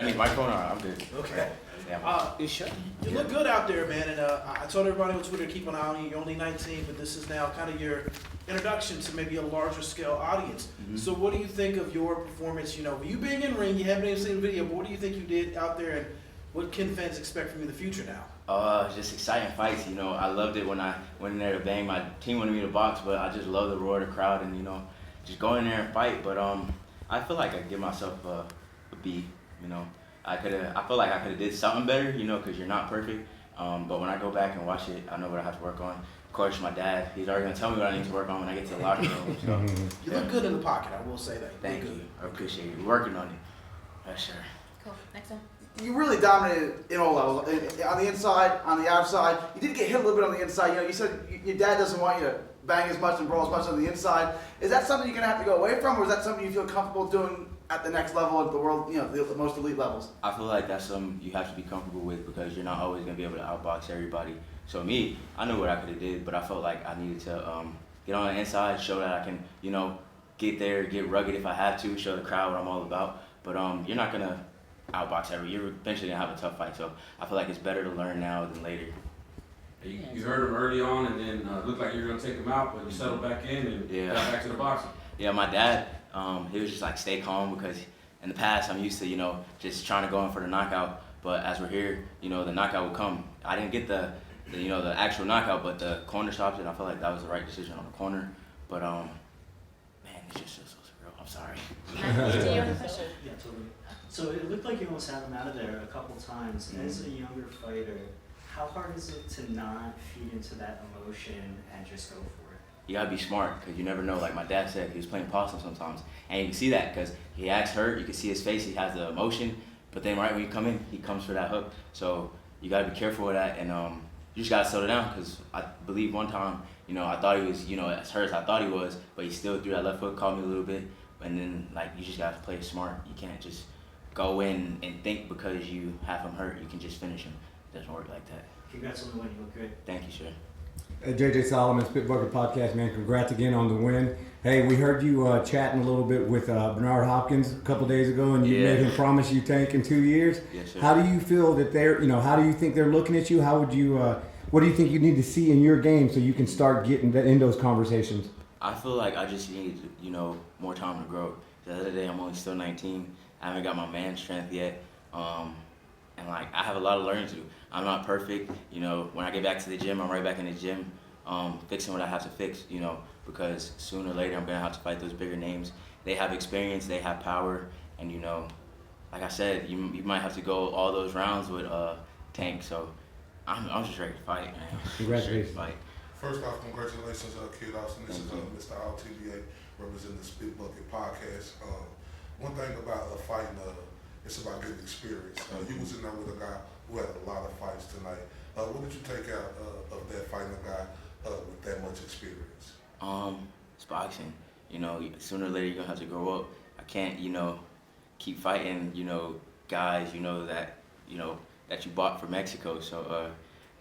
I need my phone. I'm good. Okay. Yeah. You sure? You look good out there, man. And I told everybody on Twitter to keep an eye on you. You're only 19, but this is now kind of your introduction to maybe a larger scale audience. Mhm. So what do you think of your performance? You know, you being in ring, you haven't even seen the video, but what do you think you did out there, and what can fans expect from you in the future now? Just exciting fights. You know, I loved it when I went in there to bang. My team wanted me to box, but I just love the roar of the crowd and just go in there and fight. But I feel like I give myself a B. You know, I feel like I could have did something better. You know, because you're not perfect. But when I go back and watch it, I know what I have to work on. Of course, my dad, he's already gonna tell me what I need to work on when I get to the locker room. So, You look good in the pocket, I will say that. thank look you. good. I appreciate you. We're working on it. Yes, sir. Cool. Next one. You really dominated in all levels. On the inside, on the outside. You did get hit a little bit on the inside. You know, you said your dad doesn't want you to bang as much and brawl as much on the inside. Is that something you're gonna have to go away from, or is that something you feel comfortable doing at the next level of the world? You know, the most elite levels. I feel like that's something you have to be comfortable with because you're not always gonna be able to outbox everybody. So me, I knew what I could have did, but I felt like I needed to get on the inside, show that I can, get there, get rugged if I have to, show the crowd what I'm all about. But you're not gonna outbox you're eventually gonna have a tough fight. So I feel like it's better to learn now than later. You heard him early on, and then looked like you were gonna take him out, but you settled back in and Yeah. got back to the boxing. Yeah, my dad, he was just like, stay calm because in the past I'm used to, just trying to go in for the knockout. But as we're here, the knockout will come. I didn't get the actual knockout, but the corner stopped it. I felt like that was the right decision on the corner. But man, it's just so surreal. I'm sorry. Do you have a question? Yeah, totally. So it looked like you almost had him out of there a couple times. As a younger fighter, how hard is it to not feed into that emotion and just go for it? You gotta be smart because you never know. Like my dad said, he was playing possum sometimes, and you can see that because he acts hurt. You can see his face; he has the emotion. But then right when you come in, he comes for that hook. So you gotta be careful with that, and you just gotta settle down. Because I believe one time, I thought he was, as hurt as I thought he was, but he still threw that left hook, caught me a little bit. And then you just gotta play smart. You can't just go in and think because you have him hurt, you can just finish him. It doesn't work like that. Congrats on the win. You look good. Thank you, sir. Hey, JJ Solomon, Spit Bucket Podcast, man. Congrats again on the win. Hey, we heard you chatting a little bit with Bernard Hopkins a couple days ago, and you Yeah. made him promise you tank in 2 years. Yes, sir. How do you feel that how do you think they're looking at you? How would you, what do you think you need to see in your game so you can start getting in those conversations? I feel like I just need, more time to grow. The other day, I'm only still 19. I haven't got my man strength yet. And I have a lot of learning to do. I'm not perfect. When I get back to the gym, I'm right back in the gym, fixing what I have to fix, because sooner or later I'm going to have to fight those bigger names. They have experience, they have power, and, like I said, you might have to go all those rounds with Tank. So I'm just ready to fight, man. Congratulations. Fight. First off, congratulations, Kid Austin. This is Mr. LTBA representing the Spit Bucket Podcast. One thing about fighting, it's about getting experience. You was in there with a guy who had a lot of fights tonight. What did you take out of that fighting a guy with that much experience? It's boxing. Sooner or later you're gonna have to grow up. I can't, keep fighting, guys, that you bought from Mexico. So,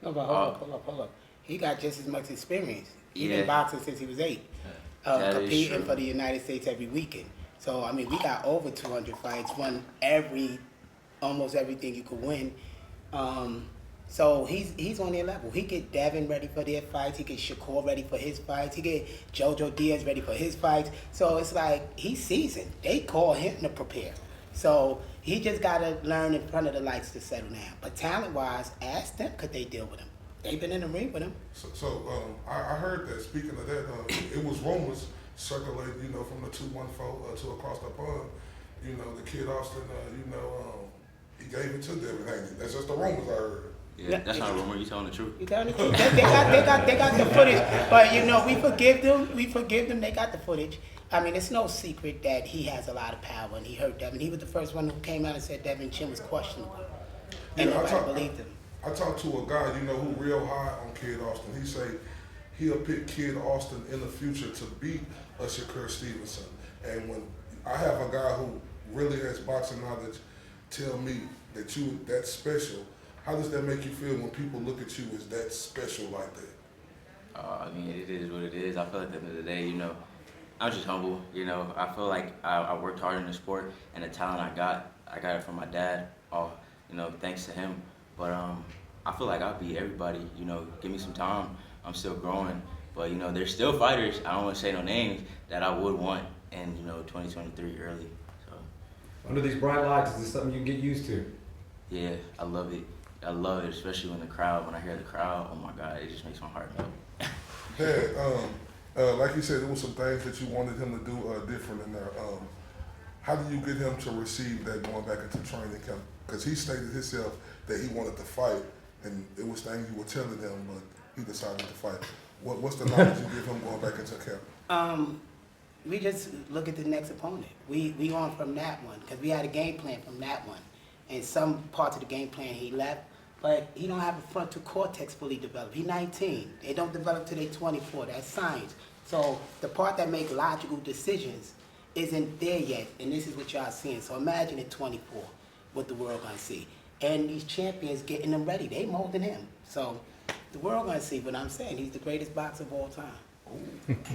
No, but hold up. He got just as much experience. He's Yeah. been boxing since he was 8. That is Competing true. for the United States every weekend. So, I mean, we got over 200 fights, won almost everything you could win. So he's on their level. He get Devin ready for their fights. He get Shakur ready for his fights. He get Jojo Diaz ready for his fights. So it's like he's seasoned. They call him to prepare. So he just got to learn in front of the lights to settle down. But talent-wise, ask them could they deal with him. They've been in the ring with him. So I heard that, speaking of that, it was rumors circulating, from the 214 to across the pond, the Kid Austin, he gave it to Devin Haney. That's just the rumors I heard. Yeah, that's not a rumor. You telling the truth. You telling the truth? They got the footage. But we forgive them. We forgive them. They got the footage. I mean, it's no secret that he has a lot of power, and he hurt Devin. He was the first one who came out and said Devin Chin was questionable, and nobody believed him. I talked to a guy, who real high on Kid Austin. He say he'll pick Kid Austin in the future to beat Shakur Stevenson. And when I have a guy who really has boxing knowledge tell me that you that's special, how does that make you feel when people look at you as that special like that? I mean, it is what it is. I feel like at the end of the day, I'm just humble. I feel like I worked hard in the sport, and the talent I got, I got it from my dad. All you know, thanks to him. But I feel like I'll beat everybody. You know, give me some time. I'm still growing. But you know, there's still fighters. I don't want to say no names that I would want in 2023 early. So Under these bright lights, is this something you can get used to? yeah, I love it. I love it, especially when I hear the crowd. Oh my God, it just makes my heart melt. Dad, like you said, there was some things that you wanted him to do different in there. How do you get him to receive that going back into training camp? Because he stated himself that he wanted to fight, and it was things you were telling him, but he decided to fight. What's the knowledge you give him going back into camp? We just look at the next opponent. We on from that one because we had a game plan from that one, and some parts of the game plan he left, but he don't have a frontal cortex fully developed. He's 19. They don't develop till they 24. That's science. So the part that make logical decisions isn't there yet, and this is what y'all seeing. So imagine at 24 what the world gonna see, and these champions getting them ready. They molding him. So the world gonna see. But I'm saying he's the greatest boxer of all time.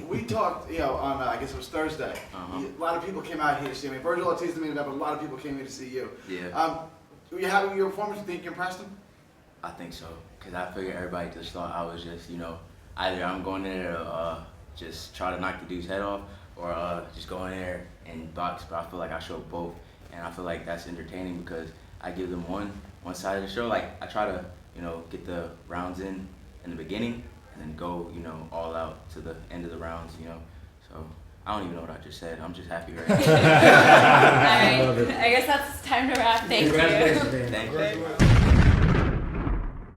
We talked, on I guess it was Thursday. A lot of people came out here to see me. Virgil Ortiz didn't mean that, but a lot of people came here to see you. Yeah. Were you happy with your performance? You think you impressed them? I think so, because I figured everybody just thought I was just, either I'm going there to just try to knock the dude's head off or just go in there and box, but I feel like I showed both, and I feel like that's entertaining because I give them one side of the show. Like, I try to, get the rounds in the beginning and then go, all out to the end of the rounds, So I don't even know what I just said. I'm just happy right now. All right. I guess that's time to wrap. Thank you. Congratulations, Dan. Thank you. Congratulations.